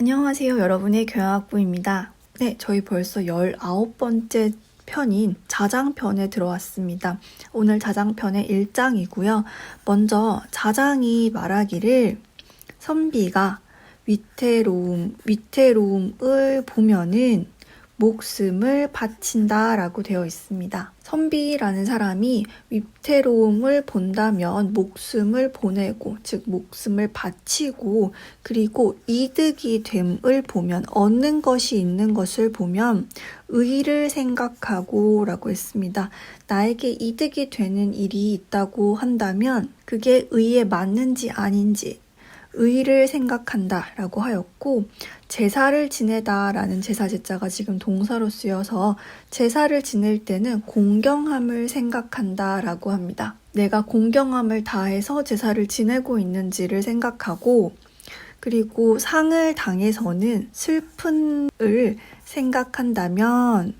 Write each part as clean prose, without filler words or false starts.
안녕하세요. 여러분의 교양학부입니다. 네, 저희 벌써 19번째 편인 자장편에 들어왔습니다. 오늘 자장편의 1장이고요. 먼저 자장이 말하기를 선비가 위태로움을 보면은 목숨을 바친다 라고 되어 있습니다. 선비라는 사람이 위태로움을 본다면 목숨을 보내고, 즉 목숨을 바치고, 그리고 이득이 됨을 보면, 얻는 것이 있는 것을 보면 의를 생각하고 라고 했습니다. 나에게 이득이 되는 일이 있다고 한다면 그게 의에 맞는지 아닌지 의를 생각한다 라고 하였고, 제사를 지내다 라는 제사제자가 지금 동사로 쓰여서 제사를 지낼 때는 공경함을 생각한다 라고 합니다. 내가 공경함을 다해서 제사를 지내고 있는지를 생각하고, 그리고 상을 당해서는 슬픔을 생각한다면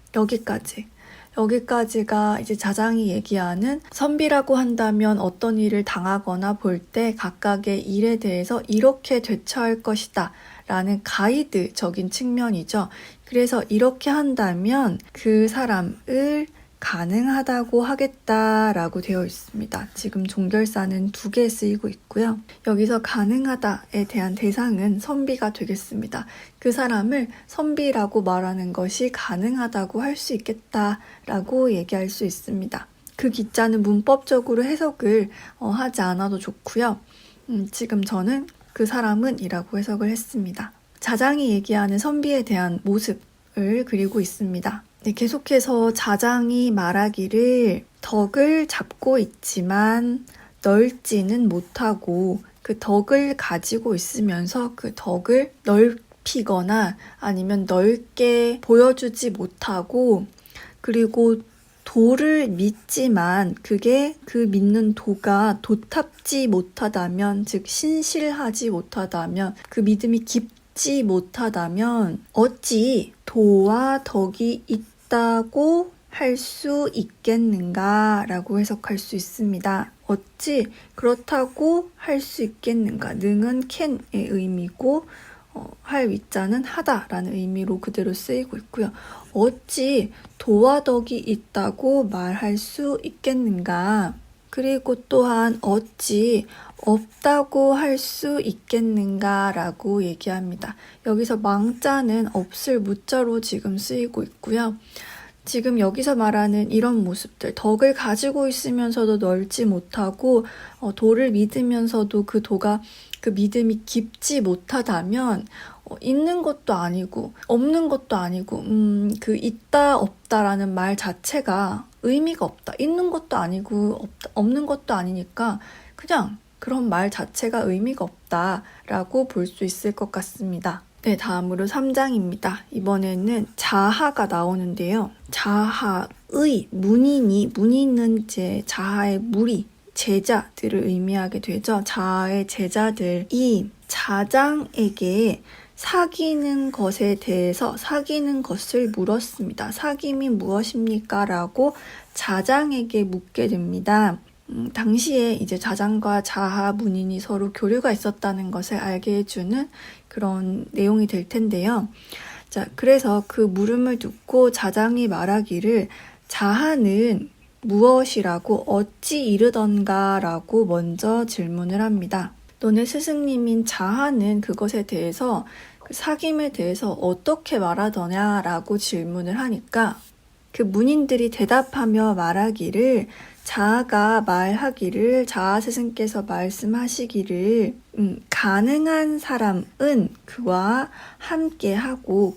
여기까지가 이제 자장이 얘기하는 선비라고 한다면 어떤 일을 당하거나 볼 때 각각의 일에 대해서 이렇게 대처할 것이다 라는 가이드적인 측면이죠. 그래서 이렇게 한다면 그 사람을 가능하다고 하겠다라고 되어 있습니다. 지금 종결사는 2개 쓰이고 있고요. 여기서 가능하다에 대한 대상은 선비가 되겠습니다. 그 사람을 선비라고 말하는 것이 가능하다고 할 수 있겠다라고 얘기할 수 있습니다. 그 기자는 문법적으로 해석을 하지 않아도 좋고요. 지금 저는 그 사람은 이라고 해석을 했습니다. 자장이 얘기하는 선비에 대한 모습을 그리고 있습니다. 네, 계속해서 자장이 말하기를 덕을 잡고 있지만 넓지는 못하고 그 덕을 가지고 있으면서 그 덕을 넓히거나 아니면 넓게 보여주지 못하고, 그리고 도를 믿지만 그게 그 믿는 도가 도탑지 못하다면, 즉 신실하지 못하다면, 그 믿음이 깊지 못하다면 어찌 도와 덕이 있다고 할 수 있겠는가 라고 해석할 수 있습니다. 어찌 그렇다고 할 수 있겠는가. 능은 캔의 의미고 할 위자는 하다라는 의미로 그대로 쓰이고 있고요. 어찌 도와 덕이 있다고 말할 수 있겠는가. 그리고 또한 어찌 없다고 할 수 있겠는가 라고 얘기합니다. 여기서 망자는 없을 무자로 지금 쓰이고 있고요. 지금 여기서 말하는 이런 모습들, 덕을 가지고 있으면서도 넓지 못하고 도를 믿으면서도 그 도가 그 믿음이 깊지 못하다면 있는 것도 아니고 없는 것도 아니고 그 있다 없다라는 말 자체가 의미가 없다. 있는 것도 아니고 없는 것도 아니니까 그냥 그런 말 자체가 의미가 없다라고 볼 수 있을 것 같습니다. 네, 다음으로 3장입니다. 이번에는 자하가 나오는데요. 자하의 문인은 이제 자하의 무리, 제자들을 의미하게 되죠. 자하의 제자들이 자장에게 사귀는 것에 대해서 사귀는 것을 물었습니다. 사귐이 무엇입니까? 라고 자장에게 묻게 됩니다. 당시에 이제 자장과 자하 문인이 서로 교류가 있었다는 것을 알게 해주는 그런 내용이 될 텐데요. 자, 그래서 그 물음을 듣고 자장이 말하기를 자하는 무엇이라고 어찌 이르던가 라고 먼저 질문을 합니다. 너네 스승님인 자하는 그것에 대해서 그 사귐에 대해서 어떻게 말하더냐 라고 질문을 하니까 그 문인들이 대답하며 말하기를 자하가 말하기를 자하 스승께서 말씀하시기를 가능한 사람은 그와 함께 하고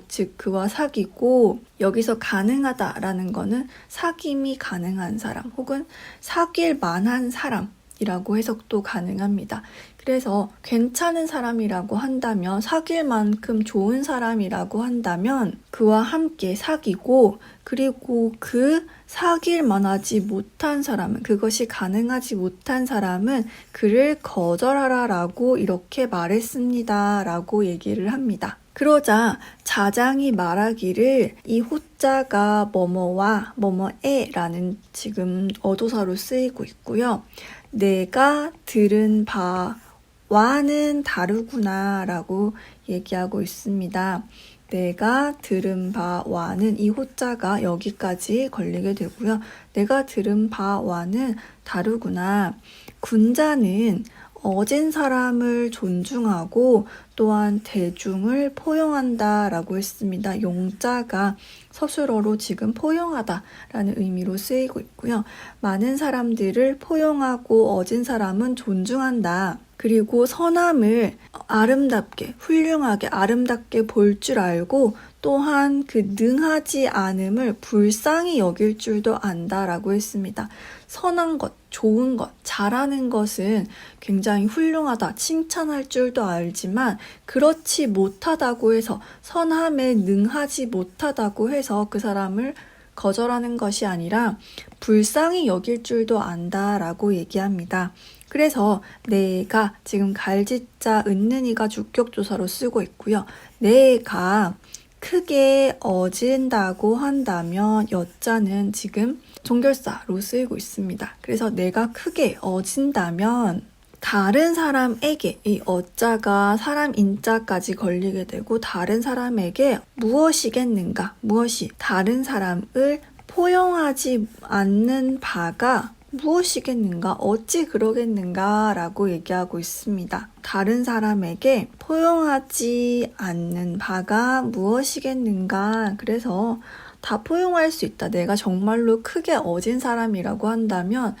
즉 그와 사귀고, 여기서 가능하다라는 거는 사귐이 가능한 사람 혹은 사귈 만한 사람이라고 해석도 가능합니다. 그래서 괜찮은 사람이라고 한다면, 사귈 만큼 좋은 사람이라고 한다면 그와 함께 사귀고, 그리고 그 사귈 만하지 못한 사람은, 그것이 가능하지 못한 사람은 그를 거절하라 라고 이렇게 말했습니다 라고 얘기를 합니다. 그러자 자장이 말하기를 이 호자가 뭐뭐와 뭐뭐에 라는 지금 어조사로 쓰이고 있고요. 내가 들은 바 와는 다르구나 라고 얘기하고 있습니다. 내가 들은 바와는 이 호자가 여기까지 걸리게 되고요. 내가 들은 바와는 다르구나. 군자는 어진 사람을 존중하고 또한 대중을 포용한다 라고 했습니다. 용자가 서술어로 지금 포용하다라는 의미로 쓰이고 있고요. 많은 사람들을 포용하고 어진 사람은 존중한다. 그리고 선함을 아름답게, 훌륭하게, 아름답게 볼 줄 알고 또한 그 능하지 않음을 불쌍히 여길 줄도 안다라고 했습니다. 선한 것, 좋은 것, 잘하는 것은 굉장히 훌륭하다, 칭찬할 줄도 알지만 그렇지 못하다고 해서 선함에 능하지 못하다고 해서 그 사람을 거절하는 것이 아니라 불쌍히 여길 줄도 안다라고 얘기합니다. 그래서 내가 지금 갈지자 은는이가 주격조사로 쓰고 있고요. 내가 크게 어진다고 한다면 여자는 지금 종결사로 쓰이고 있습니다. 그래서 내가 크게 어진다면 다른 사람에게 이 어자가 사람 인자까지 걸리게 되고 다른 사람에게 무엇이겠는가? 무엇이 다른 사람을 포용하지 않는 바가 무엇이겠는가? 어찌 그러겠는가? 라고 얘기하고 있습니다. 다른 사람에게 포용하지 않는 바가 무엇이겠는가? 그래서 다 포용할 수 있다. 내가 정말로 크게 어진 사람이라고 한다면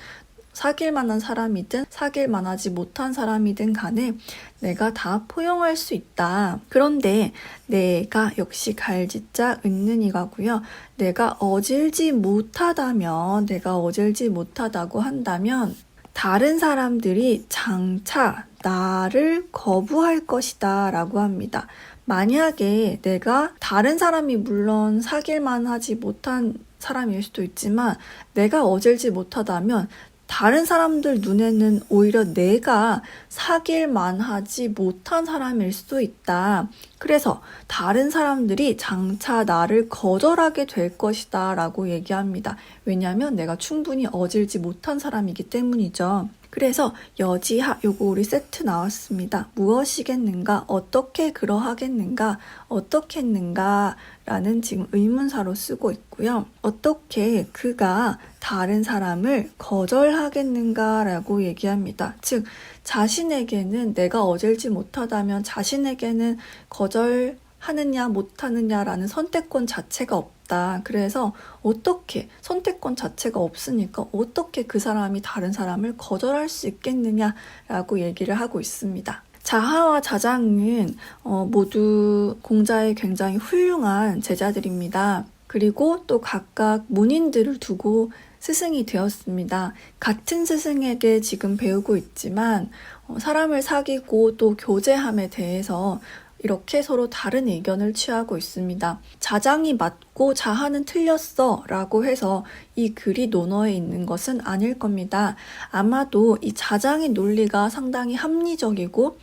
사귈 만한 사람이든 사귈 만하지 못한 사람이든 간에 내가 다 포용할 수 있다. 그런데 내가 역시 갈지자 은는이가고요. 내가 어질지 못하다면 내가 어질지 못하다고 한다면 다른 사람들이 장차 나를 거부할 것이다 라고 합니다. 만약에 내가 다른 사람이 물론 사귈 만하지 못한 사람일 수도 있지만 내가 어질지 못하다면 다른 사람들 눈에는 오히려 내가 사귈 만하지 못한 사람일 수도 있다. 그래서 다른 사람들이 장차 나를 거절하게 될 것이다 라고 얘기합니다. 왜냐하면 내가 충분히 어질지 못한 사람이기 때문이죠. 그래서 여지하 요거 우리 세트 나왔습니다. 무엇이겠는가? 어떻게 그러하겠는가? 어떻겠는가? 라는 지금 의문사로 쓰고 있고요. 어떻게 그가 다른 사람을 거절하겠는가? 라고 얘기합니다. 즉 자신에게는 내가 어질지 못하다면 자신에게는 거절하느냐 못하느냐라는 선택권 자체가 없다. 그래서 어떻게 선택권 자체가 없으니까 어떻게 그 사람이 다른 사람을 거절할 수 있겠느냐라고 얘기를 하고 있습니다. 자하와 자장은 모두 공자의 굉장히 훌륭한 제자들입니다. 그리고 또 각각 문인들을 두고 스승이 되었습니다. 같은 스승에게 지금 배우고 있지만 사람을 사귀고 또 교제함에 대해서 이렇게 서로 다른 의견을 취하고 있습니다. 자장이 맞고 자하는 틀렸어 라고 해서 이 글이 논어에 있는 것은 아닐 겁니다. 아마도 이 자장의 논리가 상당히 합리적이고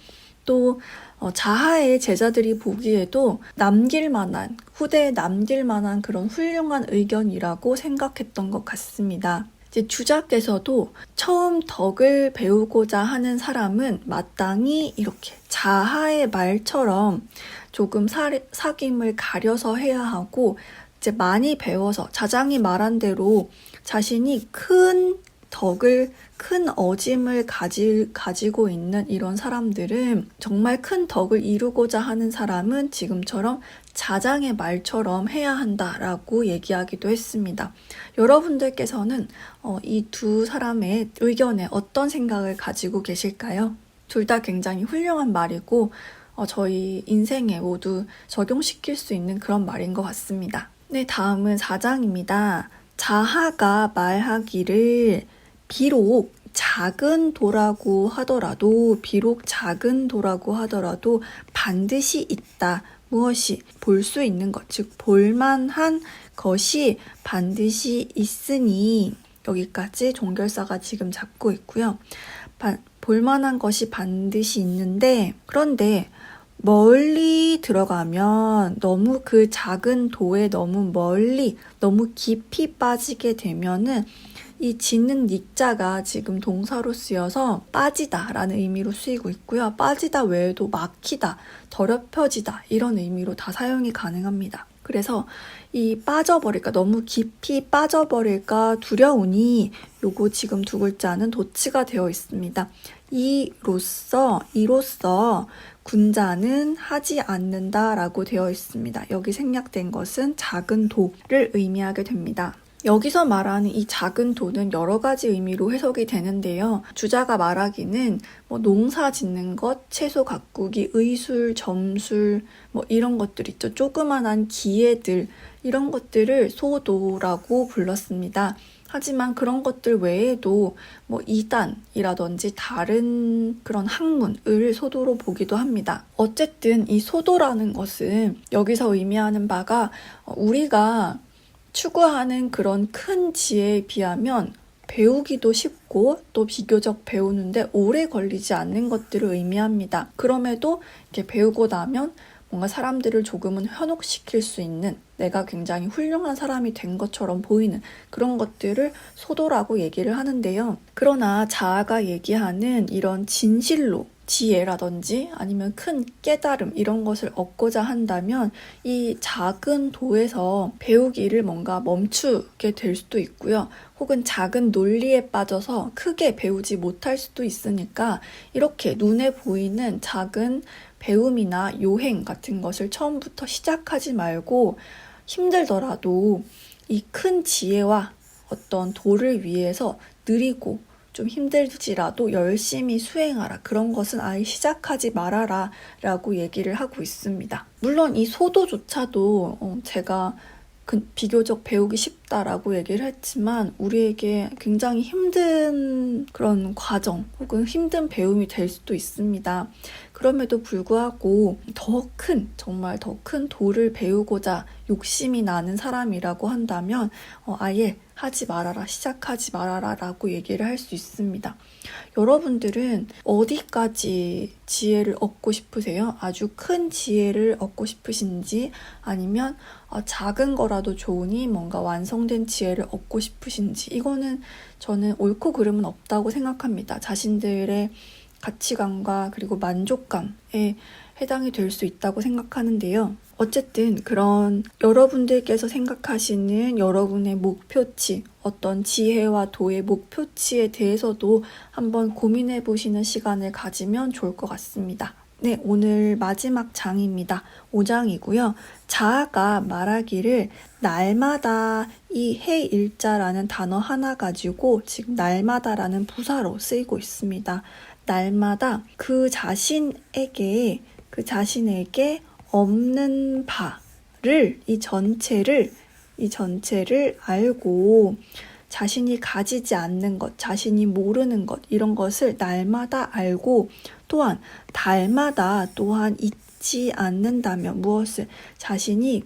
또 자하의 제자들이 보기에도 남길 만한, 후대에 남길 만한 그런 훌륭한 의견이라고 생각했던 것 같습니다. 이제 주자께서도 처음 덕을 배우고자 하는 사람은 마땅히 이렇게 자하의 말처럼 조금 사귐을 가려서 해야 하고 이제 많이 배워서 자장이 말한 대로 자신이 큰 덕을 큰 어짐을 가지고 있는 이런 사람들은 정말 큰 덕을 이루고자 하는 사람은 지금처럼 자장의 말처럼 해야 한다라고 얘기하기도 했습니다. 여러분들께서는 이 두 사람의 의견에 어떤 생각을 가지고 계실까요? 둘 다 굉장히 훌륭한 말이고 저희 인생에 모두 적용시킬 수 있는 그런 말인 것 같습니다. 네, 다음은 4장입니다. 자하가 말하기를 비록 작은 도라고 하더라도 반드시 있다. 무엇이 볼 수 있는 것, 즉 볼만한 것이 반드시 있으니 여기까지 종결사가 지금 잡고 있고요. 볼만한 것이 반드시 있는데 그런데 멀리 들어가면 너무 그 작은 도에 너무 멀리 너무 깊이 빠지게 되면은 이 지는 닉자가 지금 동사로 쓰여서 빠지다 라는 의미로 쓰이고 있고요. 빠지다 외에도 막히다, 더럽혀지다 이런 의미로 다 사용이 가능합니다. 그래서 이 빠져버릴까, 너무 깊이 빠져버릴까 두려우니 요거 지금 두 글자는 도치가 되어 있습니다. 이로써 군자는 하지 않는다 라고 되어 있습니다. 여기 생략된 것은 작은 도를 의미하게 됩니다. 여기서 말하는 이 작은 도는 여러 가지 의미로 해석이 되는데요. 주자가 말하기는 농사 짓는 것, 채소 가꾸기, 의술, 점술 이런 것들 있죠. 조그만한 기회들 이런 것들을 소도라고 불렀습니다. 하지만 그런 것들 외에도 이단이라든지 다른 그런 학문을 소도로 보기도 합니다. 어쨌든 이 소도라는 것은 여기서 의미하는 바가 우리가 추구하는 그런 큰 지혜에 비하면 배우기도 쉽고 또 비교적 배우는데 오래 걸리지 않는 것들을 의미합니다. 그럼에도 이렇게 배우고 나면 뭔가 사람들을 조금은 현혹시킬 수 있는, 내가 굉장히 훌륭한 사람이 된 것처럼 보이는 그런 것들을 소도라고 얘기를 하는데요. 그러나 자아가 얘기하는 이런 진실로 지혜라든지 아니면 큰 깨달음 이런 것을 얻고자 한다면 이 작은 도에서 배우기를 뭔가 멈추게 될 수도 있고요. 혹은 작은 논리에 빠져서 크게 배우지 못할 수도 있으니까 이렇게 눈에 보이는 작은 배움이나 요행 같은 것을 처음부터 시작하지 말고 힘들더라도 이 큰 지혜와 어떤 도를 위해서 느리고 좀 힘들지라도 열심히 수행하라. 그런 것은 아예 시작하지 말아라 라고 얘기를 하고 있습니다. 물론 이 소도조차도 제가 비교적 배우기 쉽다라고 얘기를 했지만 우리에게 굉장히 힘든 그런 과정 혹은 힘든 배움이 될 수도 있습니다. 그럼에도 불구하고 정말 더 큰 도를 배우고자 욕심이 나는 사람이라고 한다면 아예 하지 말아라, 시작하지 말아라 라고 얘기를 할 수 있습니다. 여러분들은 어디까지 지혜를 얻고 싶으세요? 아주 큰 지혜를 얻고 싶으신지 아니면 작은 거라도 좋으니 뭔가 완성된 지혜를 얻고 싶으신지, 이거는 저는 옳고 그름은 없다고 생각합니다. 자신들의 가치관과 그리고 만족감에 해당이 될 수 있다고 생각하는데요. 어쨌든 그런 여러분들께서 생각하시는 여러분의 목표치, 어떤 지혜와 도의 목표치에 대해서도 한번 고민해 보시는 시간을 가지면 좋을 것 같습니다. 네, 오늘 마지막 장입니다. 5장이고요. 자아가 말하기를 날마다 이 해일자라는 단어 하나 가지고 지금 날마다라는 부사로 쓰이고 있습니다. 날마다 그 자신에게 없는 바를 이 전체를 알고 자신이 가지지 않는 것, 자신이 모르는 것 이런 것을 날마다 알고 또한 달마다 또한 잊지 않는다면 무엇을 자신이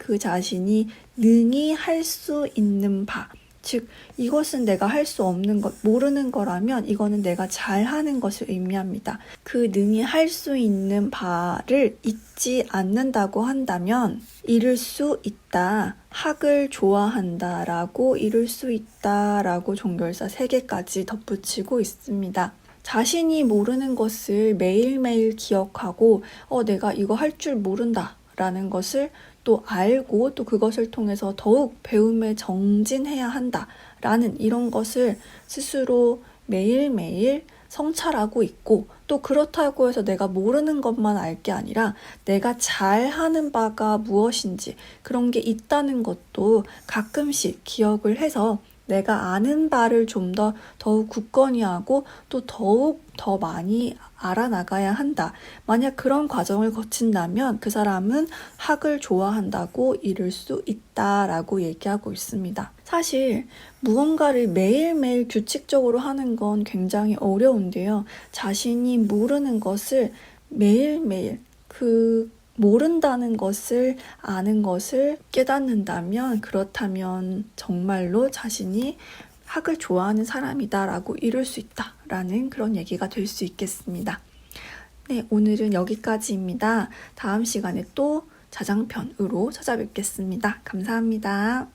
능히 할 수 있는 바, 즉 이것은 내가 할 수 없는 것, 모르는 거라면 이거는 내가 잘하는 것을 의미합니다. 그 능히 할 수 있는 바를 잊지 않는다고 한다면 이룰 수 있다, 학을 좋아한다 라고 이룰 수 있다 라고 종결사 3개까지 덧붙이고 있습니다. 자신이 모르는 것을 매일매일 기억하고 내가 이거 할 줄 모른다 라는 것을 또 알고 또 그것을 통해서 더욱 배움에 정진해야 한다라는 이런 것을 스스로 매일매일 성찰하고 있고, 또 그렇다고 해서 내가 모르는 것만 알 게 아니라 내가 잘하는 바가 무엇인지 그런 게 있다는 것도 가끔씩 기억을 해서 내가 아는 바를 좀 더욱 굳건히 하고 또 더욱 더 많이 알아나가야 한다. 만약 그런 과정을 거친다면 그 사람은 학을 좋아한다고 이룰 수 있다라고 얘기하고 있습니다. 사실 무언가를 매일매일 규칙적으로 하는 건 굉장히 어려운데요. 자신이 모르는 것을 매일매일 모른다는 것을 아는 것을 깨닫는다면 그렇다면 정말로 자신이 학을 좋아하는 사람이다라고 이룰 수 있다라는 그런 얘기가 될 수 있겠습니다. 네, 오늘은 여기까지입니다. 다음 시간에 또 자장편으로 찾아뵙겠습니다. 감사합니다.